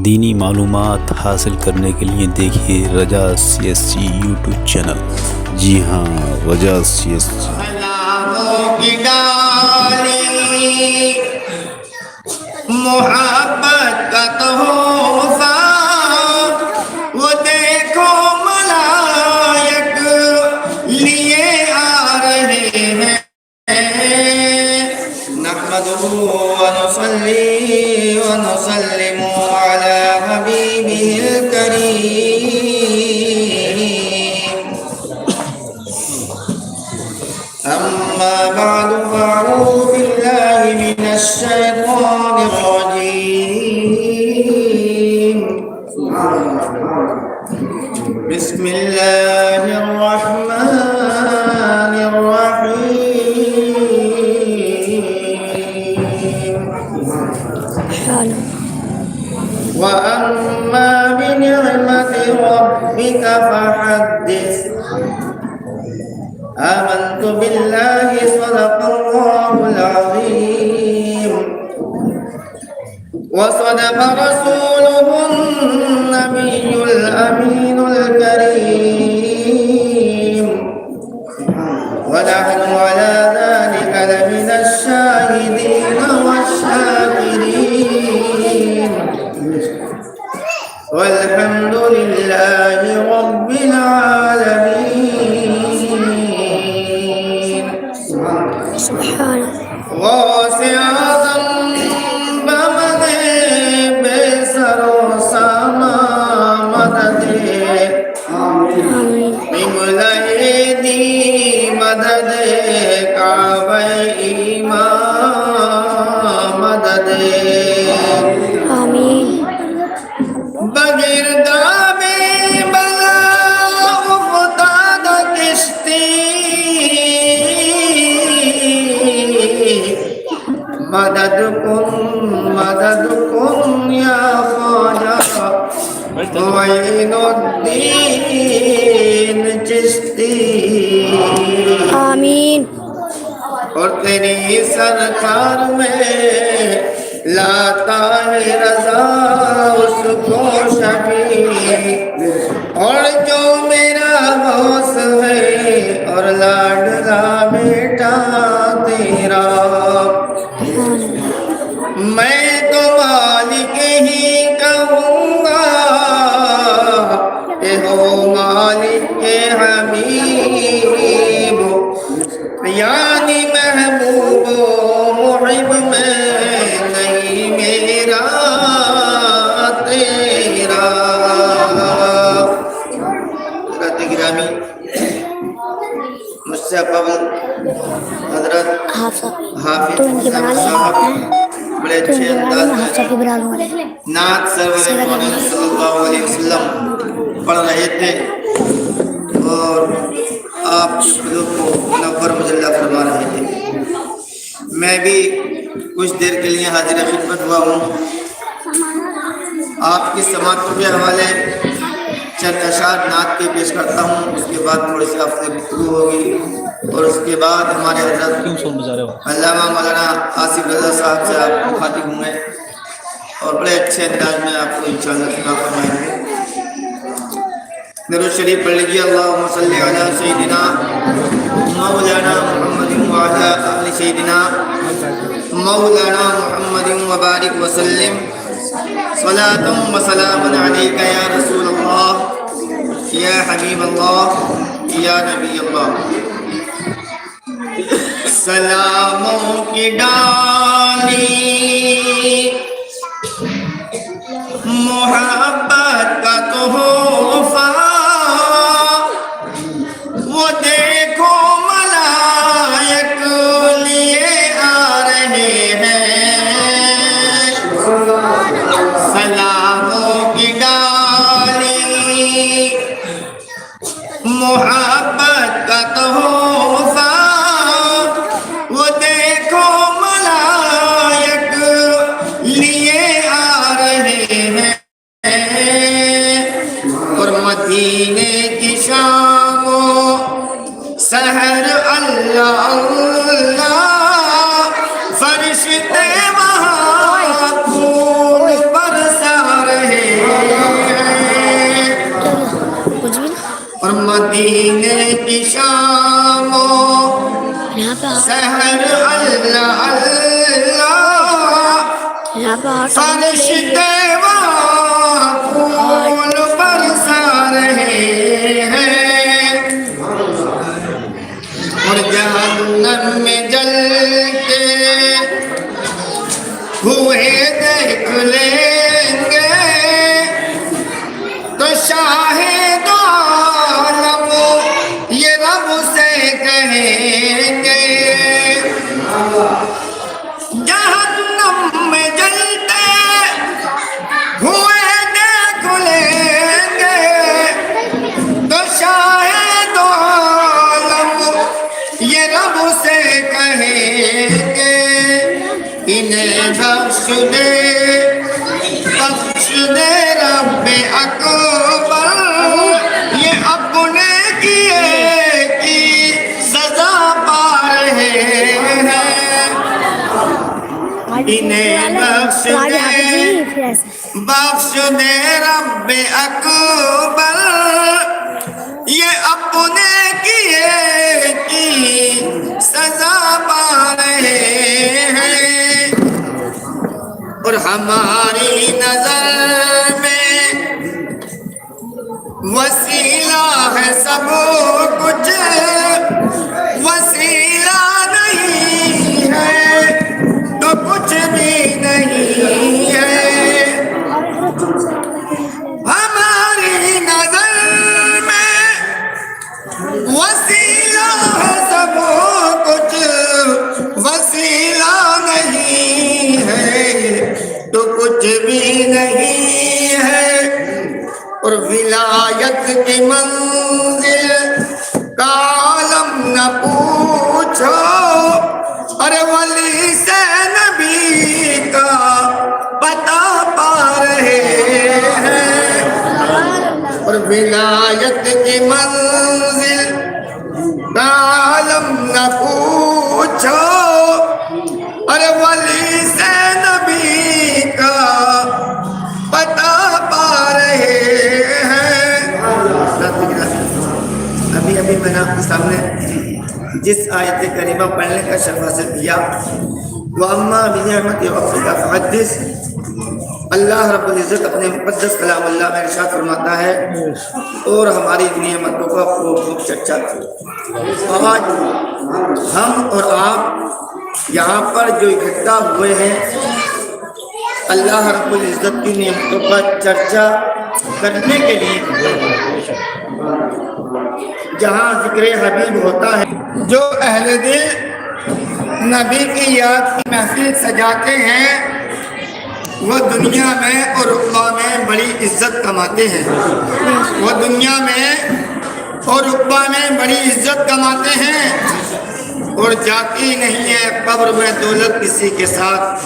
دینی معلومات حاصل کرنے کے لیے دیکھیے رجا CSC یوٹیوب چینل۔ جی ہاں، رجا CSC۔ محبت کا تحفہ وہ دیکھو ملائک لیے آ رہے ہیں۔ نحمدہ ونصلی ونسلم علی حبیبہ الکریم۔ اما بعد فاعوذ باللہ من الشیطان الرجیم۔ بسم اللہ الرحمن الرحیم۔ وَأَمَّا بِنِعْمَةِ رَبِّكَ فَحَدِّثْ۔ آمنت بالله صدق الله العظيم وصدق رسوله النبي الأمين الكريم ونحن على ذلك لمن الشاهدين والشاكرين والحمد لله رب العالمين۔ غوث اعظم بمد بے سر و ساما مدد قبلہ دی مدد کعبہ ایمان مدد آمین۔ بگرداب بلا افتاد کشتی مدد کن یا خواجہ معین الدین چشتی آمین۔ اور تیری سرکار میں لاتا ہے رضا اس کو شفیع، اور جو میرا غوث ہے اور لاڈلا بیٹا تیرا، میں تو مالک ہی کہوں گا کہ ہو مالک کے حبیب، یعنی محبوب و محب میں نہیں میرا تیرا۔ حضرت گرامی، مجھ سے قبل حضرت حافظ صاحب بڑے اچھے انداز میں نعت سرور محمد صلی اللہ علیہ وسلم پڑھ رہے تھے اور آپ کے قلوب کو منور مجلہ فرما رہے تھے۔ میں بھی کچھ دیر کے لیے حاضر خدمت ہوا ہوں۔ آپ کی سماعتوں کے حوالے چند اشعار نعت کے پیش کرتا ہوں، اس کے بعد تھوڑی سی آپ سے گفتگو ہوگی، اور اس کے بعد ہمارے حضرت علامہ مولانا آصف رضا صاحب سے آپ مخاطب ہوں گے اور بڑے اچھے انداز میں آپ کو انشاءاللہ سنا فرمائیں گے۔ درود شریف پڑھ لیجیے۔ اللہم صلی علی سیدنا مولانا محمد وعلی آل سیدنا مولانا محمد وبارک وسلم۔ صلاۃ و سلام علیک یا رسول اللہ یا حبیب اللہ یا نبی اللہ۔ سلاموں کی ڈالی محبت کا تحفہ وہ دیکھو ملائک لیے آ رہے ہیں۔ سلاموں کی ڈالی محبت کا تحفہ وہ دیکھو ملائک لیے آ رہے ہیں۔ مدینے کی شام و سحر اللہ اللہ فرشتے وہاں پھول برسا رہے ہیں اور جہنم میں جلتے ہوئے دیکھ لیں گے تو شاہد عالم یہ رب سے کہیں گے جہنم میں جلتے ہوئے دیکھ لیں گے تو شاہد عالم یہ رب سے کہیں گے انہیں بخش دے رب اکبر یہ اپنے کیے کی سزا پا رہے ہیں انہیں بخش دے رب اکبر یہ اپنے کیے کی سزا پا رہے ہیں اور ہماری نظر میں وسیلہ ہے سب کچھ وسیلہ نہیں ہے تو کچھ بھی نہیں ہے ہماری نظر میں وسیلہ ہے سب کچھ وسیلہ نہیں ہے تو کچھ بھی نہیں ہے اور ولایت کی منزل کا عالم نہ پوچھو ارے ولی سے نبی کا پتہ پا رہے ہیں اور ولایت کی منزل کا عالم نہ پوچھو ارے ولی سے نبی کا پتہ پا رہے ہیں ابھی میں نے آپ کے سامنے جس آیت کریمہ پڑھنے کا شرف حاصل کیا وَأَمَّا بِنِعْمَتِ رَبِّكَ فَحَدِّثْ اللہ رب العزت اپنے مقدس کلام اللہ میں ارشاد فرماتا ہے اور ہماری نعمتوں کا خوب چرچا کرو آج ہم اور آپ یہاں پر جو اکٹھا ہوئے ہیں اللہ رب العزت کی نعمتوں کا چرچا کرنے کے لیے جہاں ذکر حبیب ہوتا ہے جو اہل دل نبی کی یاد کی محفل سجاتے ہیں وہ دنیا میں اور عقبہ میں بڑی عزت کماتے ہیں وہ دنیا میں اور عقبہ میں بڑی عزت کماتے ہیں اور جاتی نہیں ہے قبر میں دولت کسی کے ساتھ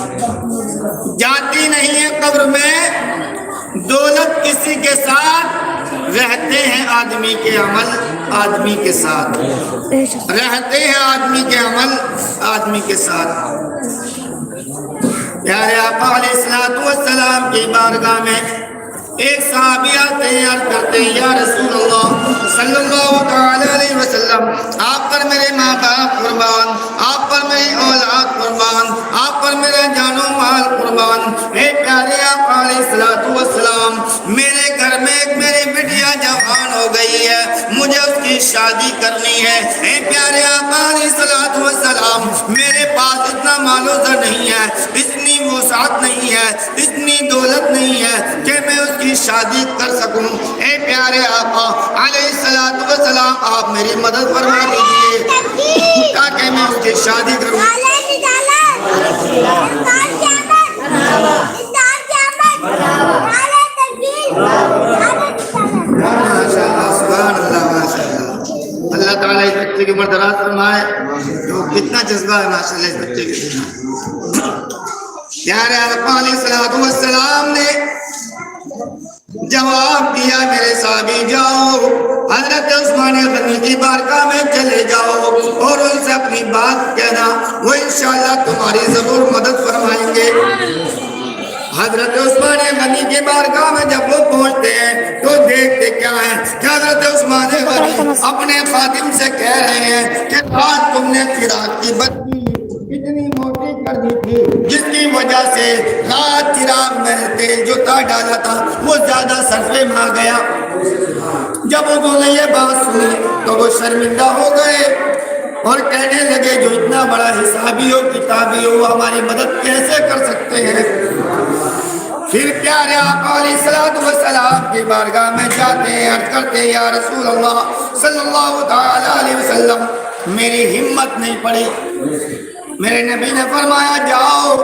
جاتی نہیں ہے قبر میں دولت کسی کے ساتھ رہتے ہیں آدمی کے عمل آدمی کے ساتھ رہتے ہیں آدمی کے عمل آدمی کے ساتھ پیارے آقا علیہ السلام کی بارگاہ میں ایک صحابی آتے ہیں عرض کرتے ہیں یا رسول اللہ صلی اللہ علیہ وسلم آپ پر میرے ماں باپ قربان آپ پر میری اولاد قربان آپ پر میرے جان و مال قربان اے پیارے آقا علیہ السلام میرے گھر میں ایک میری بٹیا جوان ہو گئی ہے مجھے اس کی شادی کرنی ہے اے پیارے آقا علیہ السلام میرے پاس اتنا مال و زر نہیں ہے اتنی وسعت نہیں ہے اتنی دولت نہیں ہے کہ میں اس کی شادی کر سکوں اے پیارے آقا علیہ السلام آپ میری مدد فرما دیجئے تاکہ میں اس کی شادی کروں اللہ تعالیٰ اس بچے کی عمر دراز فرمائے تو کتنا جذبہ ہے ماشاءاللہ اس بچے کے پیارے آقا علیہ السلام نے جواب دیا میرے صحابی جاؤ حضرت عثمان غنی کی بارگاہ میں چلے جاؤ اور ان سے اپنی بات کہنا وہ انشاءاللہ تمہاری ضرور مدد فرمائیں گے حضرت عثمان غنی کی بارگاہ میں جب وہ پہنچتے ہیں تو دیکھتے کیا ہے کہ حضرت عثمان غنی اپنے خادم سے کہہ رہے ہیں کہ آج تم نے چراغ کی بتی اتنی موٹی کر دی تھی جس کی وجہ سے رات چراغ میں تیل جو تھا ڈالا تھا وہ زیادہ صرفے میں آ گیا۔ جب انہوں نے یہ بات سنی تو وہ شرمندہ ہو گئے اور کہنے لگے جو اتنا بڑا حسابی ہو کتابی ہو ہماری مدد کیسے کر سکتے ہیں؟ پھر پیارے آقا علیہ الصلوۃ والسلام کی بارگاہ میں جاتے ہیں، عرض کرتے ہیں یا رسول اللہ صلی اللہ تعالی علیہ وسلم میری ہمت نہیں پڑی۔ میرے نبی نے فرمایا جاؤ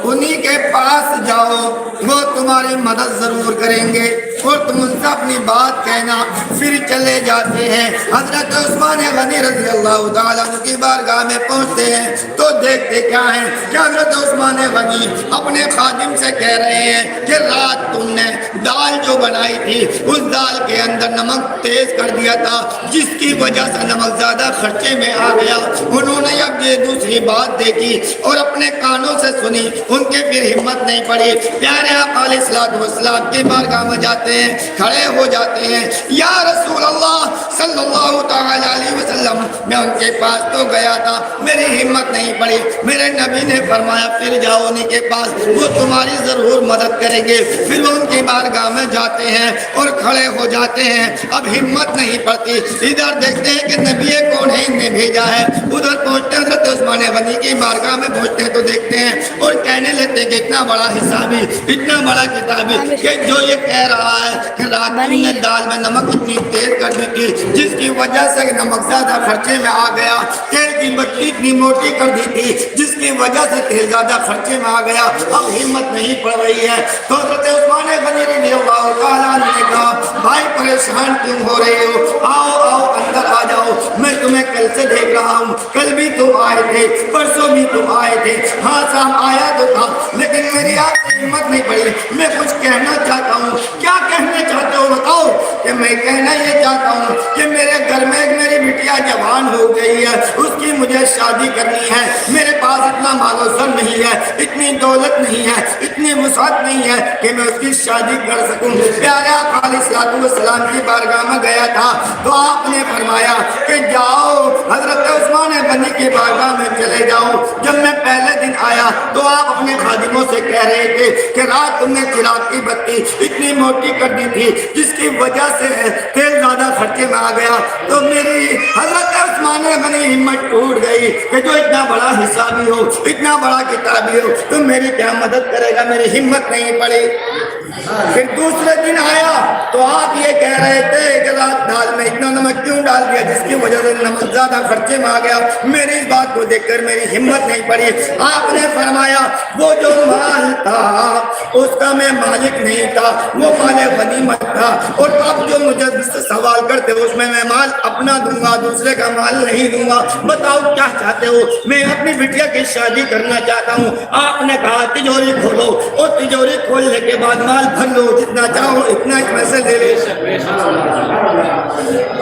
انہی کے پاس جاؤ، وہ تمہاری مدد ضرور کریں گے اور تم ان سے اپنی بات کہنا۔ پھر چلے جاتے ہیں، حضرت عثمان غنی رضی اللہ تعالیٰ عنہ کی بارگاہ میں پہنچتے ہیں تو دیکھتے کیا ہیں کہ حضرت عثمان غنی اپنے خادم سے کہہ رہے ہیں کہ رات تم نے دال جو بنائی تھی اس دال کے اندر نمک تیز کر دیا تھا جس کی وجہ سے نمک زیادہ خرچے میں آ گیا۔ انہوں نے اب یہ دوسری بات دیکھی اور اپنے کانوں سے سنی، ان کے پھر ہمت نہیں پڑی، پیارے آقا علیہ الصلوۃ والسلام کی بارگاہ میں جاتے ہیں، کھڑے ہو جاتے ہیں، یا رسول اللہ صلی اللہ تعالی علیہ وسلم میں ان کے پاس تو گیا تھا میری ہمت نہیں پڑی۔ میرے نبی نے فرمایا پھر جاؤ انہی کے پاس، وہ تمہاری ضرور مدد کریں گے۔ پھر وہ ان کی بارگاہ میں جاتے ہیں اور کھڑے ہو جاتے ہیں، اب ہمت نہیں پڑتی، ادھر دیکھتے ہیں کہ نبی کون ہے انہیں بھیجا ہے، ادھر پہنچتے ہیں حضرت عثمان غنی کی بارگاہ میں پہنچتے ہیں تو دیکھتے ہیں اور کہنے لگتے ہیں کہ اتنا بڑا حسابی اتنا بڑا کتابی کہ جو یہ کہہ رہا ہے کہ رات نے دال میں نمک اتنی تیز کر دی تھی جس کی وجہ سے نمک زیادہ خرچے میں آ گیا، تیل کی بتی اتنی موٹی کر دی تھی جس کی وجہ سے تیل زیادہ خرچے میں آ گیا، اب ہمت نہیں پڑ رہی ہے۔ تو حضرت عثمان غنی رضی اللہ تعالیٰ عنہ نے کہا بھائی پریشان کیوں ہو رہے ہو، آؤ آؤ اندر آ جاؤ، میں تمہیں کل سے دیکھ رہا ہوں، کل بھی تم آئے تھے، پرسوں بھی تم آئے تھے، ہاں شام آیا تو تھا لیکن میری آپ سے ہمت نہیں پڑی، میں کچھ کہنا چاہتا ہوں۔ کیا کہنا چاہتے ہو بتاؤ؟ کہ میں کہنا یہ چاہتا ہوں کہ میرے گھر میں ایک میری بٹیا جوان ہو گئی ہے، اس کی مجھے شادی کرنی ہے، میرے پاس اتنا مال و زر نہیں ہے، اتنی دولت نہیں ہے، اتنی وسعت نہیں ہے کہ میں اس کی شادی کر سکوں۔ پیارے آقا علیہ الصلوۃ والسلام کی بارگاہ میں گیا تھا تو آپ نے فرمایا کہ جاؤ حضرت عثمان غنی کی بارگاہ میں چلے جاؤ۔ جب میں پہلے دن آیا تو آپ اپنے خادموں سے کہہ رہے تھے کہ رات تم نے چراغ کی بتی اتنی موٹی کر دی تھی جس کی وجہ سے تیل زیادہ خرچے میں آ گیا، تو میری حضرت عثمان غنی ہمت ٹوٹ گئی کہ جو اتنا بڑا حسابی ہو اتنا بڑا کتابی ہو تو میری کیا مدد کرے گا، میری ہمت نہیں پڑی۔ پھر دوسرے دن آیا تو آپ یہ کہہ رہے تھے کہ رات دال میں اتنا نمک کیوں ڈال دیا جس کی وجہ سے نمک زیادہ خرچے میں آ گیا، میری اس بات کو دیکھ کر میری ہمت نہیں پڑی۔ آپ نے فرمایا وہ جو مال تھا اس کا میں مالک نہیں تھا، وہ مال غنیمت تھا، اور اب جو مجھے سوال کرتے ہو اس میں مال اپنا دوں گا، دوسرے کا مال نہیں دوں گا، بتاؤ کیا چاہتے ہو؟ میں اپنی بٹیا کی شادی کرنا چاہتا ہوں۔ آپ نے کہا تجوری کھولو، اور تجوری کھولنے کے بعد مال بھر لو، جتنا چاہو اتنا اس میں سے لے لے۔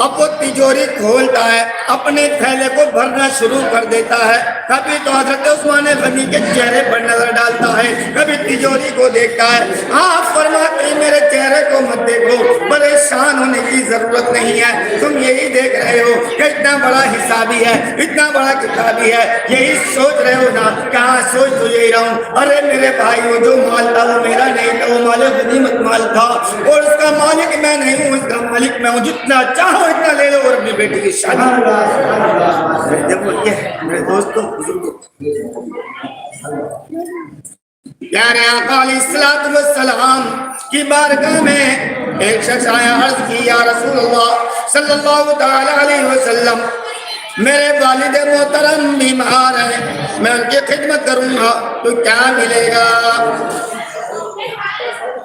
اب وہ تجوری کھولتا ہے، اپنے تھیلے کو بھرنا شروع کر دیتا ہے، کبھی تو حضرت عثمان غنی کے چہرے پر نظر ڈالتا ہے، کبھی تجوری کو دیکھتا ہے۔ آپ فرماتے ہیں میرے چہرے کو مت دیکھو، پریشان ہونے کی ضرورت نہیں ہے، تم یہی دیکھ رہے ہو کہ اتنا بڑا حسابی ہے، اتنا بڑا کتابی ہے، یہی سوچ رہے ہو نا؟ کہاں سوچ تو یہی رہا ہوں، ارے میرے بھائی وہ جو مال تھا وہ میرا نہیں تھا، وہ مال غنیمت مال تھا، اور اس کا مالک میں نہیں ہوں، اس کا مالک میں ہوں، جتنا چاہو اتنا لے لو اور اپنی بیٹی کی شادی میرے دوستوں پیارے آقا علیہ الصلوۃ والسلام کی بارگاہ میں ایک شخص آیا، عرض کی یا رسول اللہ صلی اللہ تعالی علیہ وسلم میرے والد محترم بیمار ہیں، میں ان کی خدمت کروں گا تو کیا ملے گا؟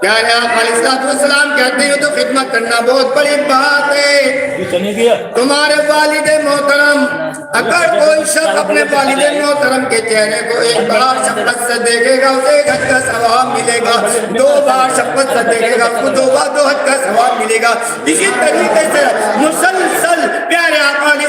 پیارے آقا علیہ الصلوۃ والسلام کہتے ہیں تو خدمت کرنا بہت بڑی بات ہے۔ تمہارے والد محترم، اگر کوئی شخص اپنے والد محترم کے چہرے کو ایک بار شفقت سے دیکھے گا اسے 1 حج کا ثواب ملے گا، 2 بار شفقت سے دیکھے گا اس کو 2 حج کا ثواب ملے گا۔ اسی طریقے سے مسلسل پیارے آقا علیہ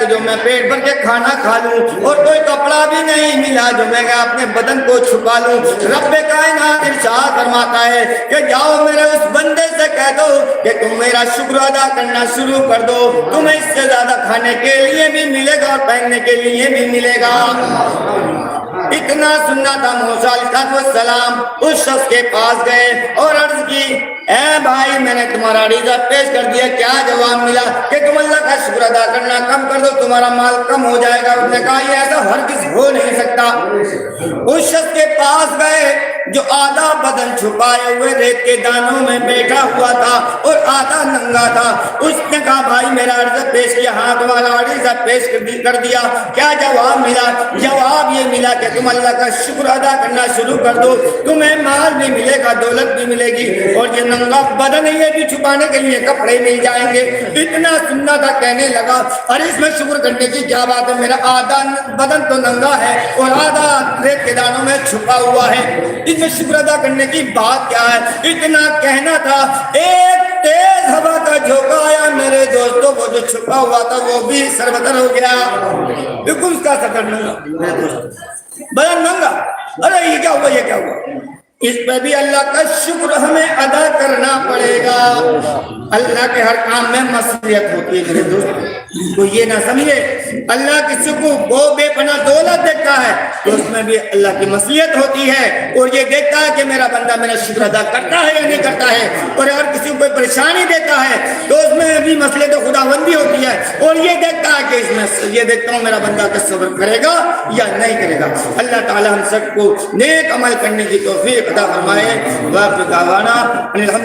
کہ جو میں پیٹ بھر کے کھانا کھا لوں، اور کوئی کپڑا بھی نہیں ملا جو میں اپنے بدن کو چھپا لوں۔ رب کائنات ارشاد فرماتا ہے کہ جاؤ میرے اس بندے سے کہہ دو کہ تم میرا شکر ادا کرنا شروع کر دو، تمہیں اس سے زیادہ کھانے کے لیے بھی ملے گا اور پہننے کے لیے بھی ملے گا۔ اتنا سننا تھا، موسیٰ علیہ السلام اس شخص کے پاس گئے اور عرض کی، اے بھائی میں نے تمہارا عریضہ پیش کر دیا، کیا جواب ملا؟ کہ تم اللہ کا شکر ادا کرنا کم کر دو، تمہارا مال کم ہو جائے گا۔ اس نے کہا یہ ایسا ہرگز ہو نہیں سکتا۔ اس شخص کے پاس گئے جو آدھا بدن چھپائے ہوئے ریت کے دانوں میں بیٹھا ہوا تھا اور آدھا ننگا تھا۔ اس نے کہا بھائی میرا عرضہ پیش کیا، ہاں تمہارا عریضہ پیش کر دیا، کیا جواب ملا؟ جواب یہ ملا کہ تم اللہ کا شکر ادا کرنا شروع کر دو، تمہیں مال بھی ملے گا، دولت بھی ملے گی، اور یہ ننگا بدن یہ بھی چھپانے کے لیے کپڑے مل جائیں گے۔ اتنا سننا تھا، کہنے لگا ارے اس میں شکر کرنے کی کیا بات ہے، میرا آدھا بدن تو ننگا ہے اور آدھا ریت کے دانوں میں چھپا ہوا ہے، اس میں شکر ادا کرنے کی بات کیا ہے؟ اتنا کہنا تھا، ایک تیز ہوا کا جھونکا آیا، میرے دوستوں وہ جو چھپا ہوا تھا وہ بھی سربدر ہو گیا، بالکل اس کا سفر ننگا، بدن ننگا۔ ارے یہ کیا ہوا، یہ کیا ہوا؟ اس پہ بھی اللہ کا شکر ہمیں ادا کرنا پڑے گا۔ اللہ کے ہر کام میں مصلحت ہوتی ہے میرے دوست، تو یہ نہ سمجھے اللہ کسی کو بے پناہ دولت دیتا ہے تو اس میں بھی اللہ کی مصلحت ہوتی ہے، اور یہ دیکھتا ہے کہ میرا بندہ میرا شکر ادا کرتا ہے یا نہیں کرتا ہے، اور اگر کسی کو کوئی پریشانی دیتا ہے تو اس میں بھی مصلحت خداوندی ہوتی ہے، اور یہ دیکھتا ہے کہ اس میں یہ دیکھتا ہوں میرا بندہ کا صبر کرے گا یا نہیں کرے گا۔ اللہ تعالی ہم سب کو نیک عمل کرنے کی توفیق عطا فرمائے۔ واقع دعوانا الحمد